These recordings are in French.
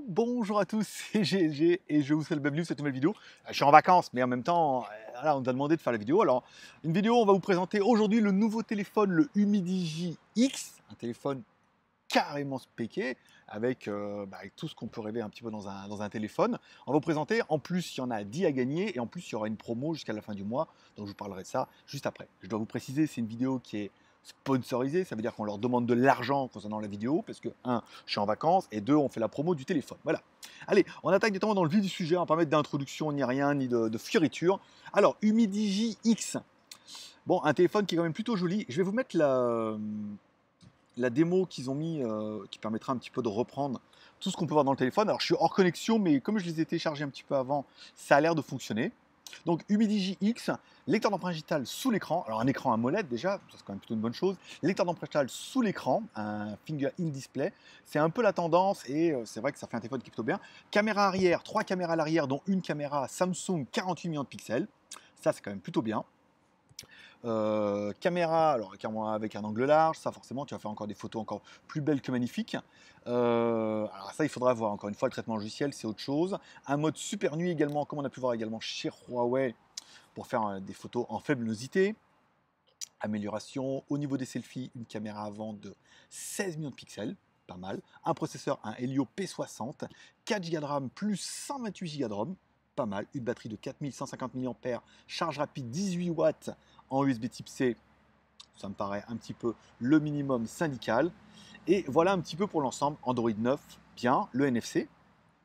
Bonjour à tous, c'est GLG et je vous souhaite la bienvenue sur cette nouvelle vidéo. Je suis en vacances, mais en même temps, voilà, on nous a demandé de faire la vidéo. Alors, une vidéo, on va vous présenter aujourd'hui le nouveau téléphone, le Humidigi X, un téléphone carrément spéqué, avec tout ce qu'on peut rêver un petit peu dans un téléphone. On va vous présenter, en plus, il y en a 10 à gagner, et en plus, il y aura une promo jusqu'à la fin du mois, donc je vous parlerai de ça juste après. Je dois vous préciser, c'est une vidéo qui est sponsorisée, ça veut dire qu'on leur demande de l'argent concernant la vidéo, parce que, un, je suis en vacances, et deux, on fait la promo du téléphone. Voilà. Allez, on attaque directement dans le vif du sujet, on va pas mettre d'introduction, ni rien, ni de fioriture. Alors, Humidigi X, bon, un téléphone qui est quand même plutôt joli. Je vais vous mettre la démo qu'ils ont mis, qui permettra un petit peu de reprendre tout ce qu'on peut voir dans le téléphone. Alors, je suis hors connexion, mais comme je les ai téléchargés un petit peu avant, ça a l'air de fonctionner. Donc, Humidigi X, lecteur d'empreinte digitale sous l'écran. Alors, un écran AMOLED déjà, ça c'est quand même plutôt une bonne chose. Lecteur d'empreinte digitale sous l'écran, un finger in display. C'est un peu la tendance et c'est vrai que ça fait un téléphone qui est plutôt bien. Caméra arrière, 3 caméras à l'arrière, dont une caméra Samsung 48 millions de pixels. Ça, c'est quand même plutôt bien. Caméra, alors avec un angle large, ça forcément tu vas faire encore des photos encore plus belles que magnifiques. Alors ça il faudra voir, encore une fois le traitement logiciel c'est autre chose. Un mode super nuit également, comme on a pu voir également chez Huawei, pour faire des photos en faible luminosité. Amélioration, au niveau des selfies, une caméra avant de 16 millions de pixels, pas mal. Un processeur, un Helio P60, 4 Go de RAM plus 128 Go de ROM, pas mal. Une batterie de 4150 mAh, charge rapide 18 watts en USB type C, ça me paraît un petit peu le minimum syndical. Et voilà un petit peu pour l'ensemble. Android 9, bien. Le NFC,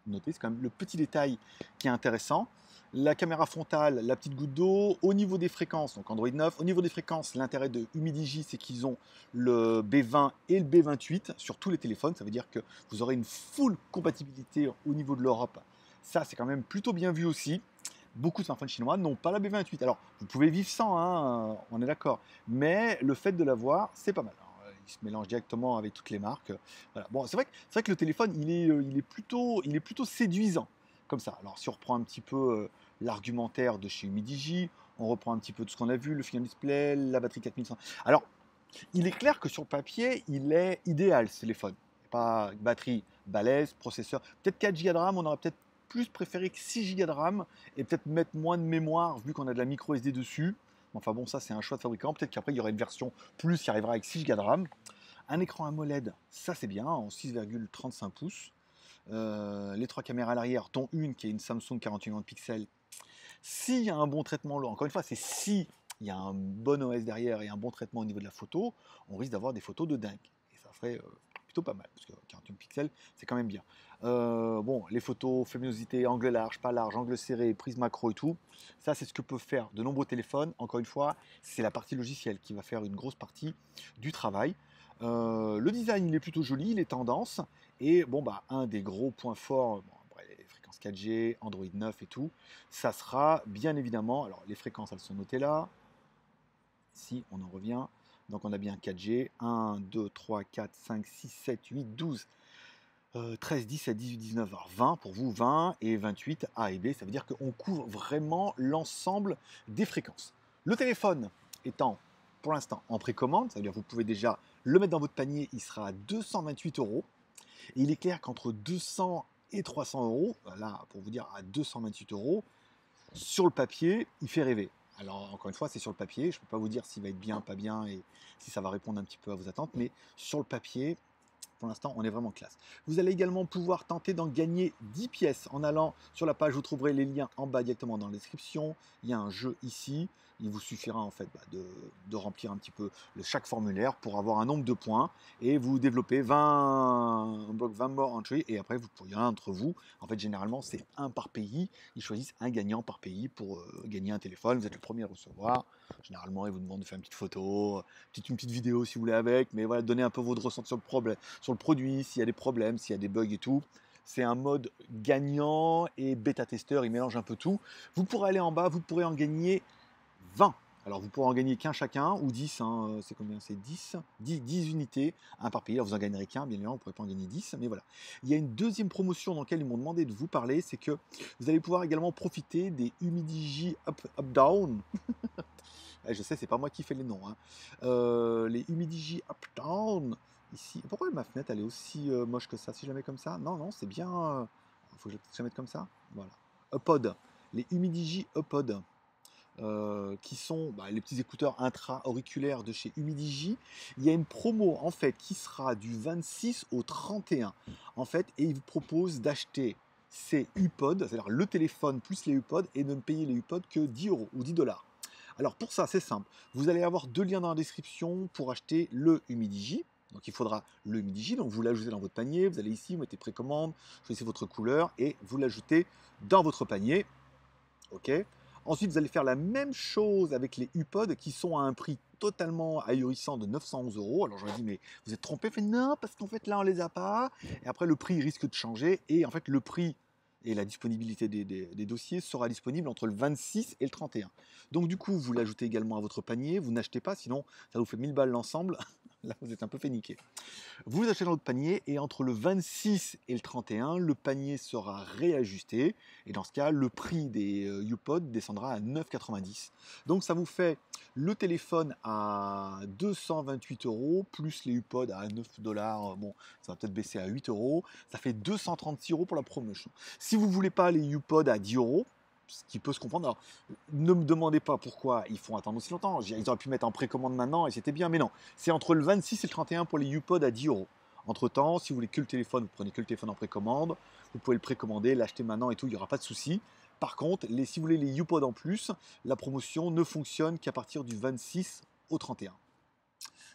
notez, c'est quand même le petit détail qui est intéressant. La caméra frontale, la petite goutte d'eau. Au niveau des fréquences, donc Android 9, au niveau des fréquences, l'intérêt de Humidigi, c'est qu'ils ont le B20 et le B28 sur tous les téléphones. Ça veut dire que vous aurez une full compatibilité au niveau de l'Europe. Ça, c'est quand même plutôt bien vu aussi. Beaucoup de smartphones chinois n'ont pas la B28. Alors, vous pouvez vivre sans, hein, on est d'accord. Mais le fait de l'avoir, c'est pas mal. Alors, il se mélange directement avec toutes les marques. Voilà. Bon, c'est vrai que le téléphone, il est plutôt séduisant comme ça. Alors, si on reprend un petit peu l'argumentaire de chez Humidigi, on reprend un petit peu tout ce qu'on a vu, le final display, la batterie 4100. Alors, il est clair que sur le papier, il est idéal ce téléphone. Pas batterie balèze, processeur, peut-être 4 Go de RAM, on aurait peut-être plus préféré que 6 Go de RAM et peut-être mettre moins de mémoire vu qu'on a de la micro SD dessus. Enfin bon, ça c'est un choix de fabricant. Peut-être qu'après il y aura une version plus qui arrivera avec 6 Go de RAM. Un écran AMOLED, ça c'est bien, en 6,35 pouces. Les 3 caméras à l'arrière, dont une qui est une Samsung 48 millions de pixels. S'il y a un bon traitement, encore une fois, c'est si il y a un bon OS derrière et un bon traitement au niveau de la photo, on risque d'avoir des photos de dingue. Et ça ferait plutôt pas mal, parce que 48 pixels, c'est quand même bien. Bon, les photos, luminosité, angle large, pas large, angle serré, prise macro et tout, ça c'est ce que peuvent faire de nombreux téléphones. Encore une fois, c'est la partie logicielle qui va faire une grosse partie du travail. Le design, il est plutôt joli, il est tendance. Et bon, bah, un des gros points forts, bon, après, les fréquences 4G, Android 9 et tout, ça sera bien évidemment, alors les fréquences elles sont notées là, si on en revient, donc on a bien 4G, 1, 2, 3, 4, 5, 6, 7, 8, 12, 13, 17, 18, 19, alors 20 pour vous, 20 et 28 A et B, ça veut dire qu'on couvre vraiment l'ensemble des fréquences. Le téléphone étant pour l'instant en précommande, ça veut dire que vous pouvez déjà le mettre dans votre panier, il sera à 228 euros. Et il est clair qu'entre 200 et 300 euros, là pour vous dire à 228 euros, sur le papier, il fait rêver. Alors encore une fois, c'est sur le papier, je ne peux pas vous dire s'il va être bien, pas bien et si ça va répondre un petit peu à vos attentes, mais sur le papier, pour l'instant, on est vraiment classe. Vous allez également pouvoir tenter d'en gagner 10 pièces en allant sur la page, vous trouverez les liens en bas directement dans la description. Il y a un jeu ici. Il vous suffira en fait de remplir un petit peu chaque formulaire pour avoir un nombre de points et vous développez 20 blocs, 20 more entry et après vous pourriez un d'entre vous. En fait, généralement, c'est un par pays. Ils choisissent un gagnant par pays pour gagner un téléphone. Vous êtes le premier à recevoir. Généralement, ils vous demandent de faire une petite photo, une petite vidéo si vous voulez avec, mais voilà, donner un peu votre ressenti sur le problème, sur le produit, s'il y a des problèmes, s'il y a des bugs et tout. C'est un mode gagnant et bêta-testeur, il mélange un peu tout. Vous pourrez aller en bas, vous pourrez en gagner 20. Alors vous pourrez en gagner qu'un chacun, ou 10, hein, c'est combien? C'est 10 unités, un par pays. Alors vous en gagnerez qu'un, bien évidemment, vous ne pourrez pas en gagner 10, mais voilà. Il y a une deuxième promotion dans laquelle ils m'ont demandé de vous parler, c'est que vous allez pouvoir également profiter des Humidigi Up Down. Je sais, c'est pas moi qui fais les noms. Hein. Les Humidigi Up Down Ici, pourquoi ma fenêtre elle est aussi moche que ça? Si je la mets comme ça? Non, non, c'est bien. Il faut que je la mette comme ça. Voilà. HomePod. Les Humidigi HomePod. Qui sont les petits écouteurs intra-auriculaires de chez Humidigi. Il y a une promo en fait qui sera du 26 au 31 en fait, et ils vous proposent d'acheter ces HuPod, c'est-à-dire le téléphone plus les HuPod, et de ne payer les HuPod que 10 euros ou 10 dollars. Alors pour ça, c'est simple. Vous allez avoir deux liens dans la description pour acheter le Humidigi. Donc il faudra le Humidigi, donc vous l'ajoutez dans votre panier, vous allez ici, vous mettez précommande, choisissez votre couleur et vous l'ajoutez dans votre panier. Ok. Ensuite, vous allez faire la même chose avec les HuPod qui sont à un prix totalement ahurissant de 911 euros. Alors, j'aurais dit, mais vous êtes trompé? Fait non, parce qu'en fait, là, on les a pas. Et après, le prix risque de changer. Et en fait, le prix et la disponibilité des dossiers sera disponible entre le 26 et le 31. Donc, du coup, vous l'ajoutez également à votre panier. Vous n'achetez pas, sinon, ça vous fait 1000 balles l'ensemble. Là, vous êtes un peu fait niquer. Vous achetez dans votre panier et entre le 26 et le 31, le panier sera réajusté. Et dans ce cas, le prix des HuPod descendra à 9,90. Donc ça vous fait le téléphone à 228 euros, plus les HuPod à 9 dollars. Bon, ça va peut-être baisser à 8 euros. Ça fait 236 euros pour la promotion. Si vous ne voulez pas les HuPod à 10 euros, ce qui peut se comprendre. Alors, ne me demandez pas pourquoi ils font attendre aussi longtemps. Ils auraient pu mettre en précommande maintenant et c'était bien, mais non. C'est entre le 26 et le 31 pour les HuPod à 10 euros. Entre temps, si vous voulez que le téléphone, vous prenez que le téléphone en précommande, vous pouvez le précommander, l'acheter maintenant et tout, il n'y aura pas de souci. Par contre, si vous voulez les HuPod en plus, la promotion ne fonctionne qu'à partir du 26 au 31.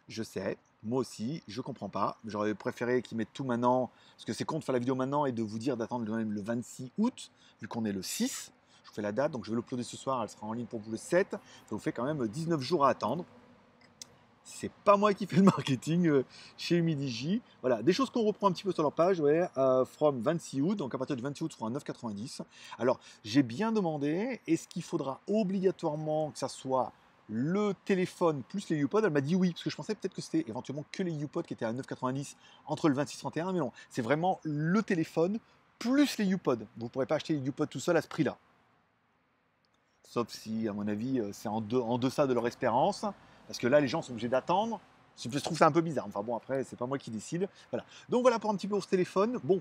Je sais, moi aussi, je comprends pas. J'aurais préféré qu'ils mettent tout maintenant, parce que c'est con de faire la vidéo maintenant et de vous dire d'attendre le 26 août, vu qu'on est le 6. Je vous fais la date, donc je vais l'uploader ce soir, elle sera en ligne pour vous le 7. Ça vous fait quand même 19 jours à attendre. C'est pas moi qui fais le marketing chez Humidigi. Voilà, des choses qu'on reprend un petit peu sur leur page, ouais, from 26 août, donc à partir du 26 août, ce sera un 9,90. Alors, j'ai bien demandé, est-ce qu'il faudra obligatoirement que ça soit le téléphone plus les HuPod? Elle m'a dit oui, parce que je pensais peut-être que c'était éventuellement que les HuPod qui étaient à 9,90 entre le 26 et 31, mais non, c'est vraiment le téléphone plus les HuPod. Vous ne pourrez pas acheter les HuPod tout seul à ce prix-là. Sauf si, à mon avis, c'est en deçà de leur espérance. Parce que là, les gens sont obligés d'attendre. Je trouve ça un peu bizarre. Enfin bon, après, c'est pas moi qui décide. Voilà. Donc voilà pour un petit peu ce téléphone. Bon,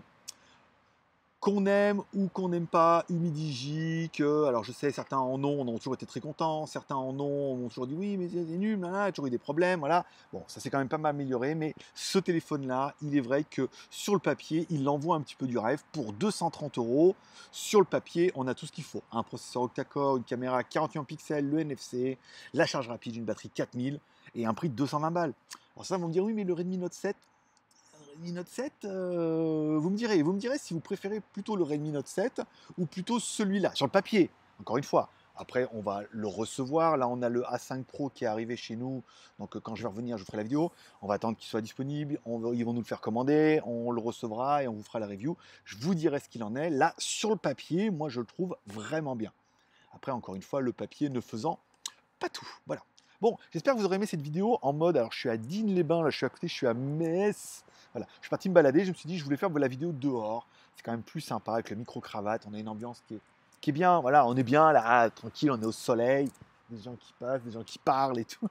qu'on aime ou qu'on n'aime pas Humidigi, alors je sais, certains en ont, on a toujours été très contents, certains en ont toujours dit oui, mais c'est nul, il y a toujours eu des problèmes, voilà. Bon, ça s'est quand même pas mal amélioré, mais ce téléphone-là, il est vrai que sur le papier, il envoie un petit peu du rêve. Pour 230 euros, sur le papier, on a tout ce qu'il faut. Un processeur octa-core, une caméra 48 pixels, le NFC, la charge rapide, une batterie 4000 et un prix de 220 balles. Alors ça, vont me dire oui, mais le Redmi Note 7, Note 7, vous me direz si vous préférez plutôt le Redmi Note 7 ou plutôt celui-là, sur le papier, encore une fois. Après, on va le recevoir. Là, on a le A5 Pro qui est arrivé chez nous. Donc, quand je vais revenir, je ferai la vidéo. On va attendre qu'il soit disponible. Ils vont nous le faire commander. On le recevra et on vous fera la review. Je vous dirai ce qu'il en est. Là, sur le papier, moi, je le trouve vraiment bien. Après, encore une fois, le papier ne faisant pas tout. Voilà. Bon, j'espère que vous aurez aimé cette vidéo en mode. Alors, je suis à Digne-les-Bains, là, je suis à côté, je suis à Metz. Voilà, je suis parti me balader. Je me suis dit, je voulais faire la vidéo dehors. C'est quand même plus sympa avec le micro-cravate. On a une ambiance qui est bien. Voilà, on est bien là, tranquille, on est au soleil. Des gens qui passent, des gens qui parlent et tout.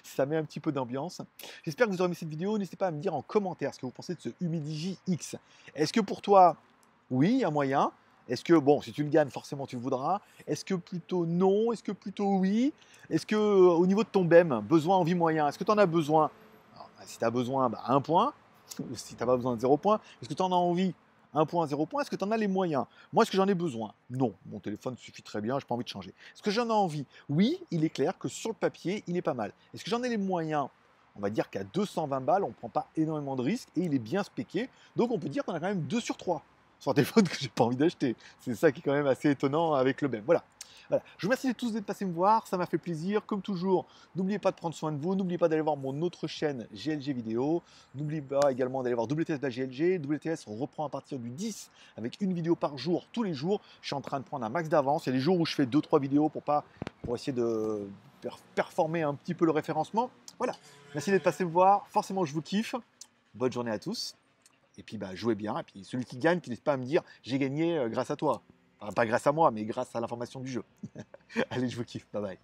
Ça met un petit peu d'ambiance. J'espère que vous aurez aimé cette vidéo. N'hésitez pas à me dire en commentaire ce que vous pensez de ce Humidigi X. Est-ce que pour toi, oui, il y a moyen? Est-ce que, bon, si tu le gagnes, forcément tu le voudras. Est-ce que plutôt non? Est-ce que plutôt oui? Est-ce que, au niveau de ton BEM, besoin, envie, moyen, est-ce que tu en as besoin? Alors, si tu as besoin, 1 point. Ou si tu n'as pas besoin de 0 point. Est-ce que tu en as envie? 1 point, 0 point. Est-ce que tu en as les moyens? Moi, est-ce que j'en ai besoin? Non. Mon téléphone suffit très bien, je n'ai pas envie de changer. Est-ce que j'en ai envie? Oui, il est clair que sur le papier, il est pas mal. Est-ce que j'en ai les moyens? On va dire qu'à 220 balles, on ne prend pas énormément de risques et il est bien spéqué. Donc on peut dire qu'on a quand même 2 sur 3 sur un téléphone que j'ai pas envie d'acheter. C'est ça qui est quand même assez étonnant avec le BEM. Voilà. Voilà. Je vous remercie tous d'être passés me voir, ça m'a fait plaisir. Comme toujours, n'oubliez pas de prendre soin de vous, n'oubliez pas d'aller voir mon autre chaîne GLG Vidéo, n'oubliez pas également d'aller voir WTS GLG. WTS reprend à partir du 10 avec une vidéo par jour, tous les jours. Je suis en train de prendre un max d'avance. Il y a des jours où je fais 2-3 vidéos pour essayer de performer un petit peu le référencement. Voilà. Merci d'être passé me voir. Forcément, je vous kiffe. Bonne journée à tous. Et puis jouez bien. Et puis celui qui gagne, qui n'hésite pas à me dire j'ai gagné grâce à toi. Enfin, pas grâce à moi, mais grâce à l'information du jeu. Allez, je vous kiffe. Bye bye.